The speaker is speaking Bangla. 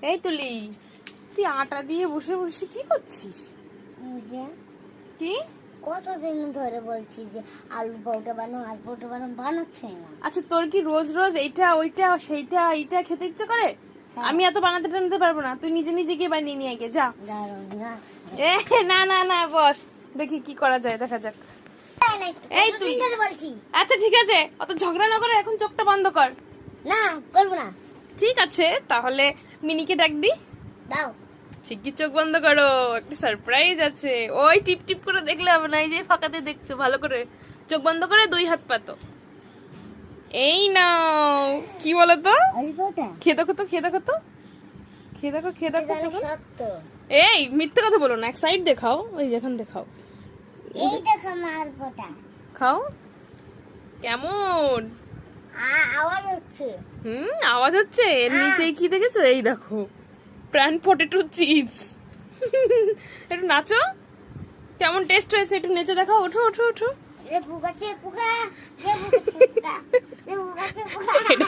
এই তুলি, তুই আটা দিয়ে বসে বসে কি করছিস? কি কতদিন ধরে বলছি যে আলু পরোটা বানাও, আলু পরোটা বানাও, বানাচ্ছি না। আচ্ছা, তোর কি রোজ রোজ এইটা ওইটা সেইটা এইটা খেতে ইচ্ছে করে? আমি এত বানাতে টানাতে পারবো না, তুই নিজে নিজে গিয়ে বানিয়ে নিয়ে আগে যা। দাঁড়াও না, এ না না না, বস, দেখি কি করা যায়, দেখা যাক। এই তুই, কতদিন ধরে বলছি। আচ্ছা ঠিক আছে, অত ঝগড়া না করে এখন চোখটা বন্ধ কর। না, করবো না। ঠিক আছে, তাহলে মিনিকে ডাক দি। দাও। শিগগির চোখ বন্ধ করো, একটা সারপ্রাইজ আছে। ওই টিপ টিপ করে দেখলে হবে না, এই যে ফাঁকাতে দেখছো, ভালো করে চোখ বন্ধ করে দুই হাত পাতো। এই নাও, কি বলো তো? আলু পরোটা খেয়ে দেখো তো, খেয়ে দেখো তো, খেয়ে দেখো, খেয়ে দেখো তো। শক্ত। এই মিথ্যে কথা বলো না, এক সাইড দেখাও, ওই যেখান দেখাও, এই দেখো আমার আলু পরোটা। খাও। কেমন? আওয়াজ হচ্ছে। আওয়াজ হচ্ছে। এর নিচে কি দেখেছো? এই দেখো, প্রাণ পটেটো চিপস। একটু নাচো, কেমন টেস্ট হয়েছে একটু নেচে দেখাও। ওঠো ওঠো ওঠো। পোকা, পোকা, পোকা, পোকা, পোকা। এটা